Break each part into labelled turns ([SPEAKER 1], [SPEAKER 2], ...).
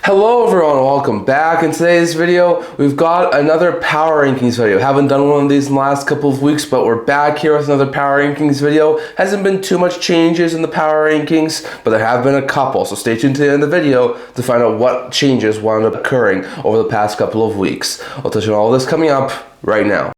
[SPEAKER 1] Hello everyone, welcome back. In today's video, we've got another power rankings video. Haven't done one of these in the last couple of weeks, but we're back here with another power rankings video. Hasn't been too much changes in the power rankings, but there have been a couple. So stay tuned to the end of the video to find out what changes wound up occurring over the past couple of weeks. I'll touch on all this coming up right now.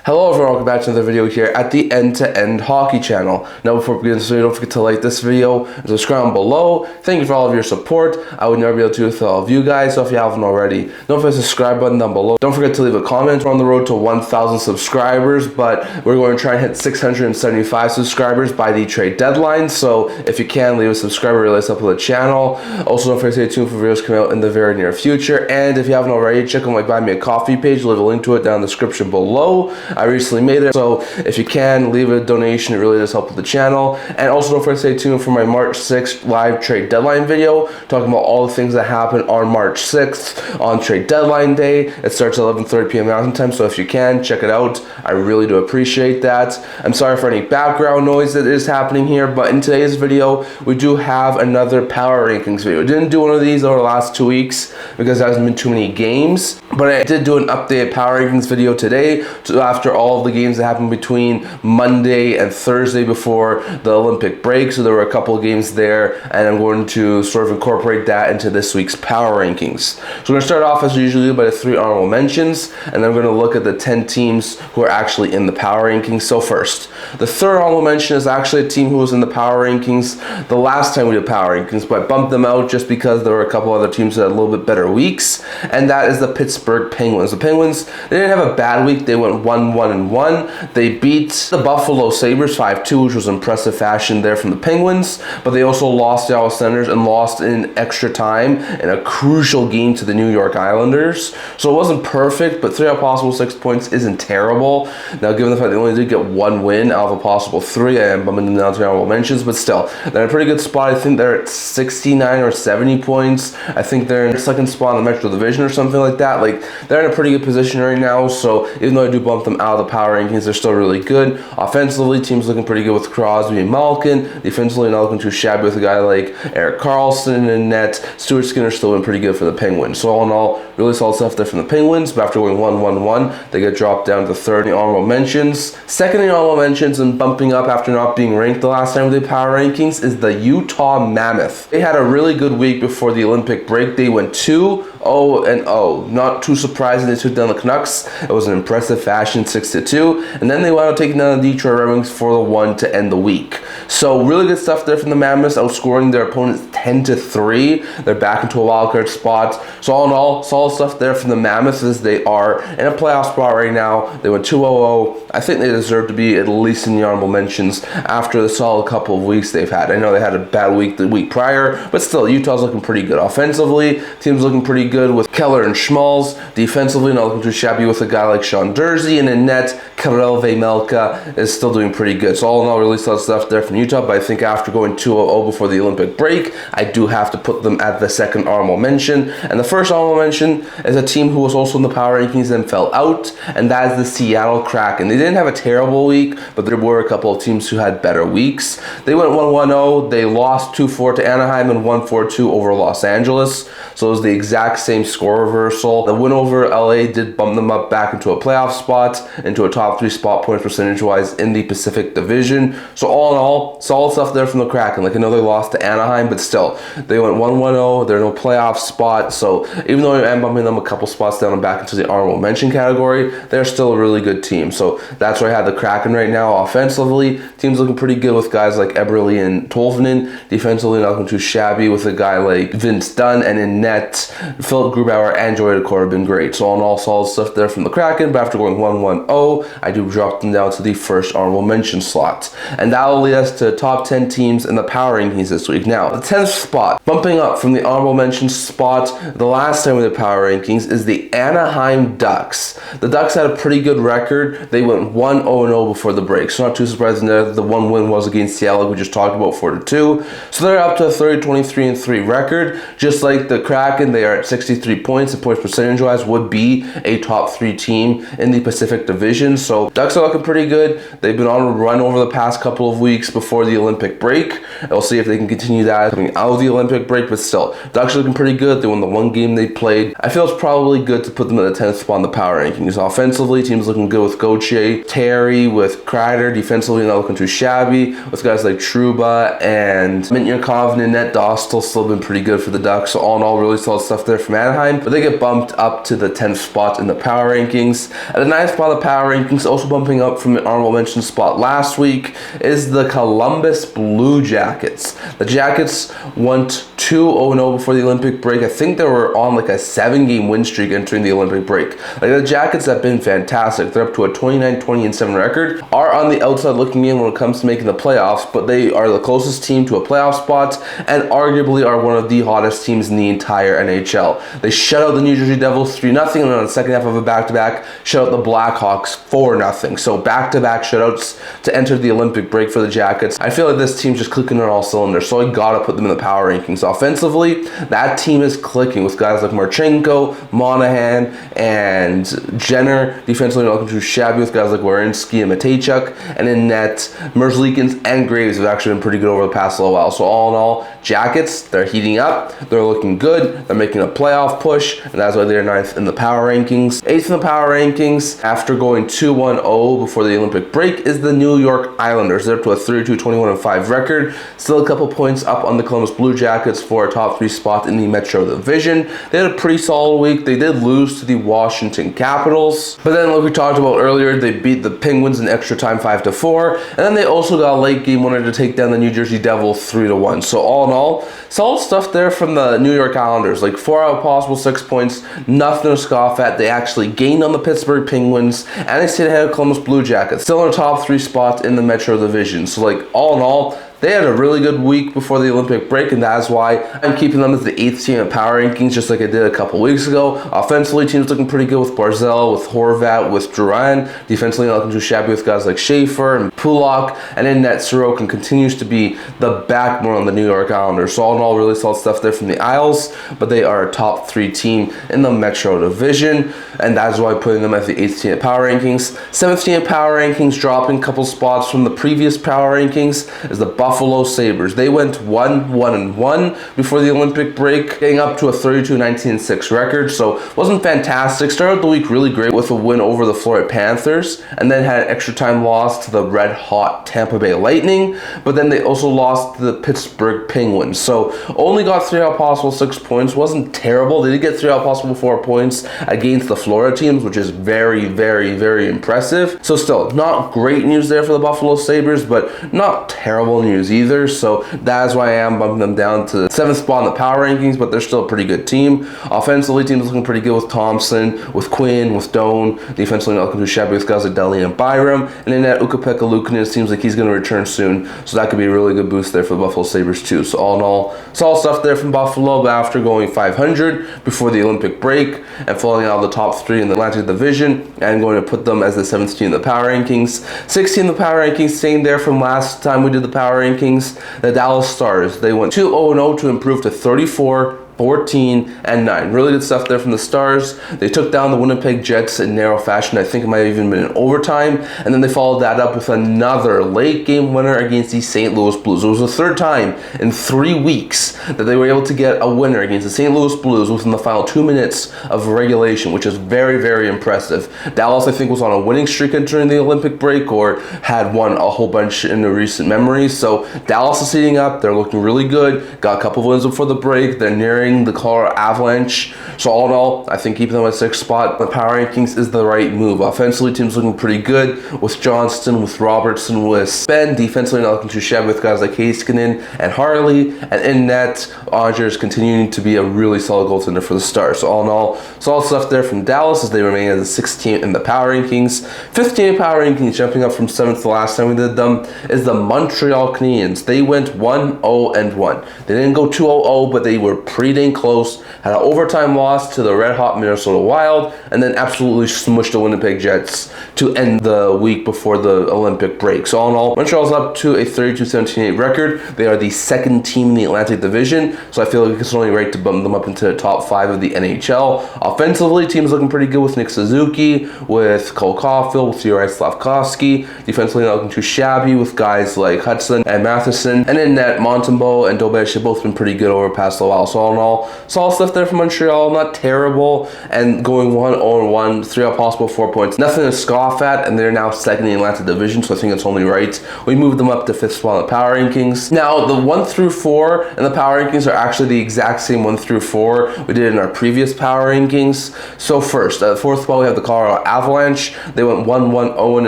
[SPEAKER 1] Hello everyone, welcome back to another video here at the End-to-End Hockey channel. Now before we begin this video, don't forget to like this video and subscribe below. Thank you for all of your support. I would never be able to do it with all of you guys, so if you haven't already, don't forget to subscribe button down below. Don't forget to leave a comment. We're on the road to 1,000 subscribers, but we're going to try and hit 675 subscribers by the trade deadline, so if you can, leave a subscriber, really helps the channel. Also, don't forget to stay tuned for videos coming out in the very near future, and if you haven't already, check out my Buy Me a Coffee page. I'll leave a link to it down in the description below. I recently made it, so if you can, leave a donation. It really does help with the channel. And also don't forget to stay tuned for my March 6th live trade deadline video, talking about all the things that happen on March 6th on trade deadline day. It starts at 11:30 p.m. Mountain Time, so if you can, check it out. I really do appreciate that. I'm sorry for any background noise that is happening here, but in today's video, we do have another power rankings video. I didn't do one of these over the last 2 weeks because there hasn't been too many games, but I did do an updated power rankings video today, so after all of the games that happened between Monday and Thursday before the Olympic break. So there were a couple of games there, and I'm going to sort of incorporate that into this week's power rankings. So we're going to start off as we usually do by the 3 honorable mentions, and then we're going to look at the 10 teams who are actually in the power rankings. So first, the 3rd honorable mention is actually a team who was in the power rankings the last time we did power rankings, but I bumped them out just because there were a couple other teams that had a little bit better weeks, and that is the Pittsburgh Penguins. The Penguins, they didn't have a bad week. They went 1-1-1. They beat the Buffalo Sabres 5-2, which was impressive fashion there from the Penguins, but they also lost the Ottawa Senators and lost in extra time in a crucial game to the New York Islanders. So it wasn't perfect, but 3 out of possible 6 points isn't terrible. Now, given the fact they only did get 1 win out of a possible 3, I am bumping them down to honorable mentions, but still, they're in a pretty good spot. I think they're at 69 or 70 points. I think they're in 2nd spot in the Metro Division or something like that. Like, they're in a pretty good position right now, so even though I do bump them out of the power rankings, they're still really good. Offensively, team's looking pretty good with Crosby and Malkin. Defensively, not looking too shabby with a guy like Erik Karlsson in net. Stuart Skinner's still been pretty good for the Penguins. So all in all, really solid stuff there from the Penguins, but after going 1-1-1, they get dropped down to 3rd in the honorable mentions. 2nd in the honorable mentions and bumping up after not being ranked the last time with the power rankings is the Utah Mammoth. They had a really good week before the Olympic break. They went 2-0-0. Not too surprising, they took down the Canucks. It was an impressive fashion, 6-2, and then they wound up taking down the Detroit Red Wings 4-1 to end the week. So really good stuff there from the Mammoths, outscoring their opponents 10-3. They're back into a wildcard spot. So all in all, solid stuff there from the Mammoths as they are in a playoff spot right now. They went 2-0-0. I think they deserve to be at least in the honorable mentions after the solid couple of weeks they've had. I know they had a bad week the week prior, but still, Utah's looking pretty good. Offensively, team's looking pretty good with Keller and Schmalz. Defensively, not looking too shabby with a guy like Sean Durzi. And in net, Karel Vejmelka is still doing pretty good. So all in all, really solid stuff there from Utah, but I think after going 2-0 before the Olympic break, I do have to put them at the 2nd honorable mention. And the 1st honorable mention is a team who was also in the power rankings and fell out, and that is the Seattle Kraken. They didn't have a terrible week, but there were a couple of teams who had better weeks. They went 1-1-0. They lost 2-4 to Anaheim and 1-4-2 over Los Angeles. So it was the exact same score reversal. The win over LA did bump them up back into a playoff spot, into a top 3 spot points percentage-wise in the Pacific Division. So all in all, solid stuff there from the Kraken. Like, I know they lost to Anaheim, but still, they went 1-1-0. They're in a playoff spot. So even though I am bumping them a couple spots down and back into the honorable mention category, they're still a really good team. So that's where I have the Kraken right now. Offensively, team's looking pretty good with guys like Eberle and Tolvanen. Defensively, not looking too shabby with a guy like Vince Dunn. And in net, Philip Grubauer and Joey Daccord have been great. So all in all, solid stuff there from the Kraken. But after going 1-1-0, I do drop them down to the 1st honorable mention slot. And that will lead us us to top 10 teams in the power rankings this week. Now, the 10th spot, bumping up from the honorable mention spot the last time we did power rankings, is the Anaheim Ducks. The Ducks had a pretty good record. They went 1-0-0 before the break, so not too surprising that the one win was against Seattle, we just talked about, 4-2. So they're up to a 30-23-3 record. Just like the Kraken, they are at 63 points, and points percentage-wise would be a top 3 team in the Pacific Division. So Ducks are looking pretty good. They've been on a run over the past couple of weeks before the Olympic break. We'll see if they can continue that coming out of the Olympic break, but still, Ducks are looking pretty good. They won the one game they played. I feel it's probably good to put them at the 10th spot in the power rankings. Offensively, teams looking good with Gauthier, Terry, with Kreider. Defensively, not looking too shabby with guys like Trouba and Mintyankov and net. Dostal still been pretty good for the Ducks. So all in all, really solid stuff there from Anaheim. But they get bumped up to the 10th spot in the power rankings. At the 9th spot of the power rankings, also bumping up from an honorable mention spot last week, is the Columbus Blue Jackets. The Jackets went 2-0 before the Olympic break. I think they were on like a 7-game win streak entering the Olympic break. Like, the Jackets have been fantastic. They're up to a 29-20-7 record. Are on the outside looking in when it comes to making the playoffs, but they are the closest team to a playoff spot and arguably are one of the hottest teams in the entire NHL. They shut out the New Jersey Devils 3-0, and on the second half of a back-to-back, shut out the Blackhawks 4-0. So back-to-back shutouts to enter the Olympic break for the Jackets. I feel like this team's just clicking on all cylinders, so I gotta put them in the power rankings. Offensively, that team is clicking with guys like Marchenko, Monahan, and Jenner. Defensively, not looking too shabby with guys like Werenski and Matejchuk. And in net, Merzlikins and Graves have actually been pretty good over the past little while. So all in all, Jackets, they're heating up. They're looking good. They're making a playoff push, and that's why they're 9th in the power rankings. 8th in the power rankings, after going 2-1-0 before the Olympic break, is the New York Islanders. They're up to a 32-21-5 record. Still a couple points up on the Columbus Blue Jackets for a top 3 spot in the Metro Division. They had a pretty solid week. They did lose to the Washington Capitals, but then like we talked about earlier, they beat the Penguins in extra time 5-4, and then they also got a late game winner to take down the New Jersey Devils 3-1. So all in all, solid stuff there from the New York Islanders. Like 4 out of possible 6 points, nothing to scoff at. They actually gained on the Pittsburgh Penguins, and they stayed ahead of Columbus Blue Jackets, still in a top 3 spot in the Metro Division. So like all in all, they had a really good week before the Olympic break, and that's why I'm keeping them as the 8th team in power rankings, just like I did a couple weeks ago. Offensively, teams looking pretty good with Barzal, with Horvat, with Duran. Defensively, not looking too shabby with guys like Schaefer and Pulak. And in net, Sorokin continues to be the backbone on the New York Islanders. So all in all, really solid stuff there from the Isles, but they are a top 3 team in the Metro Division, and that's why I'm putting them at the 8th team in power rankings. 7th team in power rankings, dropping a couple spots from the previous power rankings, is the Buffalo Sabres. They went 1-1-1 before the Olympic break, getting up to a 32-19-6 record. So wasn't fantastic. Started the week really great with a win over the Florida Panthers, and then had an extra time loss to the red hot Tampa Bay Lightning, but then they also lost to the Pittsburgh Penguins. So only got 3 out of possible 6 points. Wasn't terrible. They did get 3 out of possible 4 points against the Florida teams, which is very, very, very impressive. So still, not great news there for the Buffalo Sabres, but not terrible news either. So that's why I am bumping them down to the 7th spot in the power rankings, but they're still a pretty good team. Offensively, team's looking pretty good with Thompson, with Quinn, with Doan. Defensively, not looking too shabby with guys like Deli and Byram. And in that, Ukko-Pekka Luukkonen seems like he's going to return soon, so that could be a really good boost there for the Buffalo Sabres too. So all in all, solid stuff there from Buffalo, but after going 500 before the Olympic break and falling out of the top 3 in the Atlantic Division, I'm going to put them as the 7th team in the power rankings. 16th in the power rankings, staying there from last time we did the power rankings, the Dallas Stars. They went 2-0-0 to improve to 34-14-9. Really good stuff there from the Stars. They took down the Winnipeg Jets in narrow fashion. I think it might have even been in overtime. And then they followed that up with another late game winner against the St. Louis Blues. It was the 3rd time in 3 weeks that they were able to get a winner against the St. Louis Blues within the final 2 minutes of regulation, which is very, very impressive. Dallas, I think, was on a winning streak during the Olympic break, or had won a whole bunch in the recent memory. So Dallas is heating up. They're looking really good. Got a couple of wins before the break. They're nearing avoiding the Colorado Avalanche. So all in all, I think keeping them at 6th spot in the power rankings is the right move. Offensively, team's looking pretty good with Johnston, with Robertson, with Ben. Defensively, not looking too shabby with guys like Heiskanen and Harley. And in net, Onger is continuing to be a really solid goaltender for the Stars. So all in all, solid stuff there from Dallas as they remain as the 6th team in the power rankings. 5th team in power rankings, jumping up from 7th the last time we did them, is the Montreal Canadiens. They went 1-0-1. They didn't go 2-0-0, but they were pretty dang close. Had an overtime loss to the red-hot Minnesota Wild, and then absolutely smushed the Winnipeg Jets to end the week before the Olympic break. So all in all, Montreal's up to a 32-17-8 record. They are the 2nd team in the Atlantic Division, so I feel like it's only right to bump them up into the top 5 of the NHL. Offensively, team's looking pretty good with Nick Suzuki, with Cole Caulfield, with Juraj Slavkovsky. Defensively, not looking too shabby with guys like Hudson and Matheson. And in net, Montembeault and Dobesh have both been pretty good over past a while. So all in all, solid stuff there from Montreal, not terrible. And going 1-0-1, 3 out possible 4 points. Nothing to scoff at, and they're now 2nd in the Atlantic Division, so I think it's only right. We moved them up to 5th spot in the power rankings. Now, the 1 through 4 in the power rankings are actually the exact same 1 through 4 we did in our previous power rankings. So first, at the 4th spot, we have the Colorado Avalanche. They went 1-1-0 and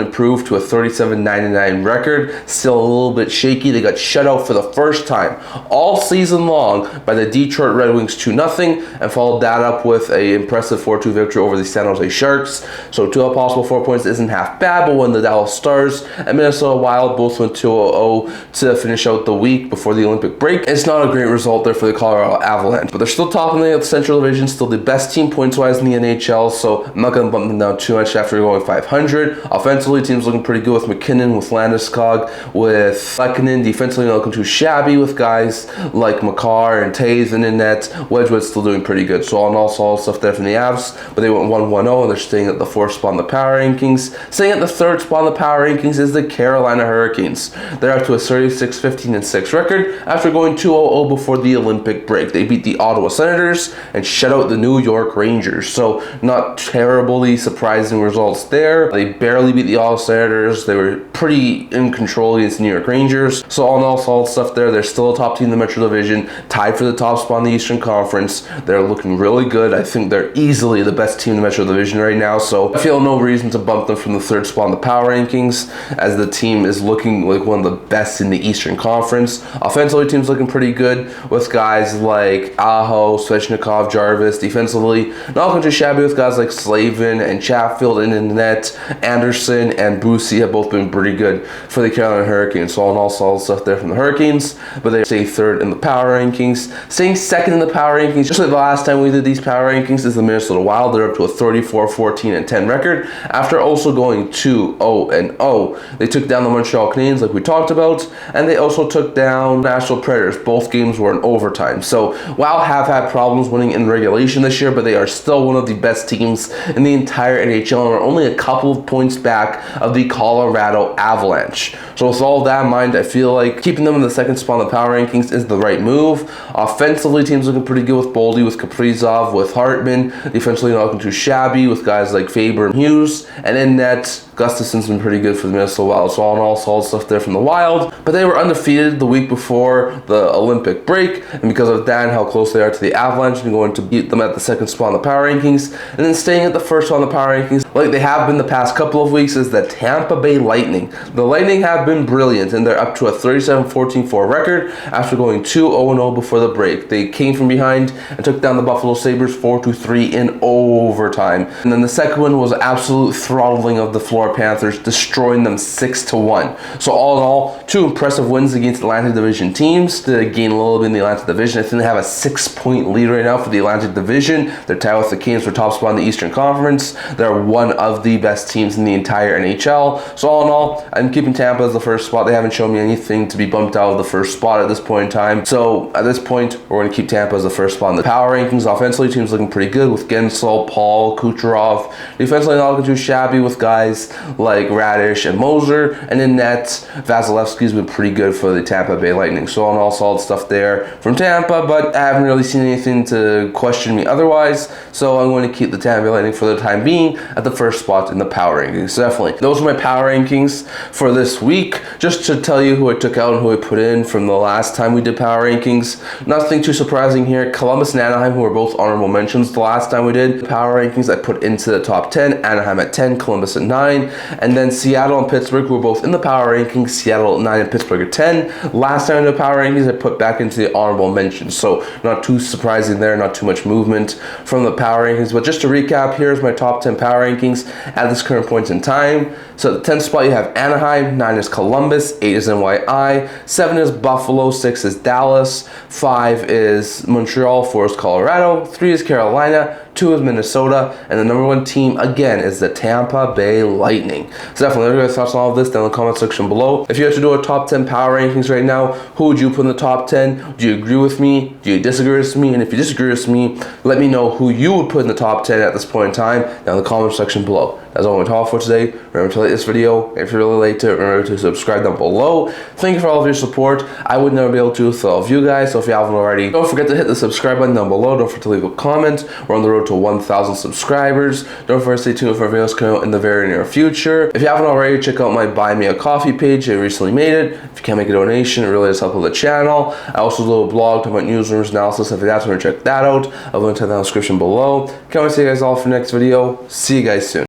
[SPEAKER 1] improved to a 37-99 record. Still a little bit shaky. They got shut out for the first time all season long by the Detroit Red Wings 2-0, and followed that up with an impressive 4-2 victory over the San Jose Sharks. So 2 out possible 4 points isn't half bad, but when the Dallas Stars and Minnesota Wild both went 2-0 to finish out the week before the Olympic break, it's not a great result there for the Colorado Avalanche, but they're still top in the Central Division, still the best team points-wise in the NHL, so I'm not going to bump them down too much after going 500. Offensively, team's looking pretty good with McKinnon, with Landeskog, with Lehkonen. Defensively, not looking too shabby with guys like Makar and Taves, and in net, Wedgwood's still doing pretty good. So all in all, solid stuff there from the Avs, but they went 1-1-0, and they're staying at the 4th spot in the power rankings. Staying at the 3rd spot in the power rankings is the Carolina Hurricanes. They're up to a 36-15-6 record after going 2-0-0 before the Olympic break. They beat the Ottawa Senators and shut out the New York Rangers. So not terribly surprising results there. They barely beat the Ottawa Senators. They were pretty in control against the New York Rangers. So all in all, solid stuff there. They're still a top team in the Metro Division, tied for the top spot in the Eastern Conference. They're looking really good. I think they're easily the best team in the Metro Division right now. So I feel no reason to bump them from the 3rd spot in the power rankings, as the team is looking like one of the best in the Eastern Conference. Offensively, team's looking pretty good with guys like Aho, Svechnikov, Jarvis. Defensively, not looking too shabby with guys like Slavin and Chatfield, and in the net, Anderson and Busey have both been pretty good for the Carolina Hurricanes. So all in all, solid stuff there from the Hurricanes, but they stay 3rd in the power rankings. Staying 2nd in the power rankings, just like the last time we did these power rankings, is the Minnesota Wild. They're up to a 34-14-10 record after also going 2-0-0. They took down the Montreal Canadiens like we talked about, and they also took down Nashville Predators. Both games were in overtime. So Wild have had problems winning in regulation this year, but they are still one of the best teams in the entire NHL and are only a couple of points back of the Colorado Avalanche. So with all that in mind, I feel like keeping them in the 2nd spot in the power rankings is the right move. Offensively, team's looking pretty good with Boldy, with Kaprizov, with Hartman. Defensively, not looking too shabby with guys like Faber and Hughes. And in net, Gustafson's been pretty good for the Minnesota Wild. So all in all, solid stuff there from the Wild. But they were undefeated the week before the Olympic break, and because of that and how close they are to the Avalanche, they're going to beat them at the 2nd spot in the power rankings, and then staying at the 1st spot in the power rankings, like they have been the past couple of weeks, is the Tampa Bay Lightning. The Lightning have been brilliant, and they're up to a 37-14-4 record after going 2-0-0 before the break. They came from behind and took down the Buffalo Sabres 4-3 in overtime. And then the second one was absolute throttling of the Florida Panthers, destroying them 6-1. So all in all, 2 impressive wins against Atlantic Division teams. They gain a little bit in the Atlantic Division. I think they have a 6-point lead right now for the Atlantic Division. They're tied with the Canes for top spot in the Eastern Conference. They're one of the best teams in the entire NHL. So all in all, I'm keeping Tampa as the 1st spot. They haven't shown me anything to be bumped out of the 1st spot at this point in time. So at this point, we're going to keep Tampa as the 1st spot in the power rankings. Offensively, team's looking pretty good with Gensel, Paul, Kucherov. Defensively, not looking too shabby with guys like Radish and Moser, and in net, Vasilevsky's been pretty good for the Tampa Bay Lightning. So all solid stuff there from Tampa, but I haven't really seen anything to question me otherwise, so I'm going to keep the Tampa Bay Lightning for the time being at the first spot in the power rankings. So definitely, those are my power rankings for this week. Just to tell you who I took out and who I put in from the last time we did power rankings. Nothing too surprising here. Columbus and Anaheim, who were both honorable mentions the last time we did power rankings, I put into the top 10. Anaheim at 10, Columbus at 9, and then Seattle and Pittsburgh, who were both in the power rankings. Seattle at 9 and Pittsburgh at 10. Last time in the power rankings, I put back into the honorable mentions, so not too surprising there, not too much movement from the power rankings. But just to recap, here's my top 10 power rankings at this current point in time. So at the 10th spot you have Anaheim, 9 is Columbus, 8 is NYI, 7 is Buffalo, 6 is Dallas, 5 is Montreal, 4 is Colorado, 3 is Carolina, 2 is Minnesota, and the number 1 team again is the Tampa Bay Lightning. So definitely let me know your thoughts on all of this down in the comment section below. If you had to do a top 10 power rankings right now, who would you put in the top 10? Do you agree with me? Do you disagree with me? And if you disagree with me, let me know who you would put in the top 10 at this point in time down in the comment section below. That's all I'm going to talk for today. Remember to like this video. If you're really late to it, remember to subscribe down below. Thank you for all of your support. I would never be able to do this without all of you guys, so if you haven't already, don't forget to hit the subscribe button down below. Don't forget to leave a comment. We're on the road to 1,000 subscribers. Don't forget to stay tuned for videos coming out in the very near future. If you haven't already, check out my Buy Me a Coffee page. I recently made it. If you can't make a donation, it really does help with the channel. I also do a blog talking about news, rumors, analysis. If you guys want to check that out, I'll link to that in the description below. Can't wait to see you guys all for the next video. See you guys soon.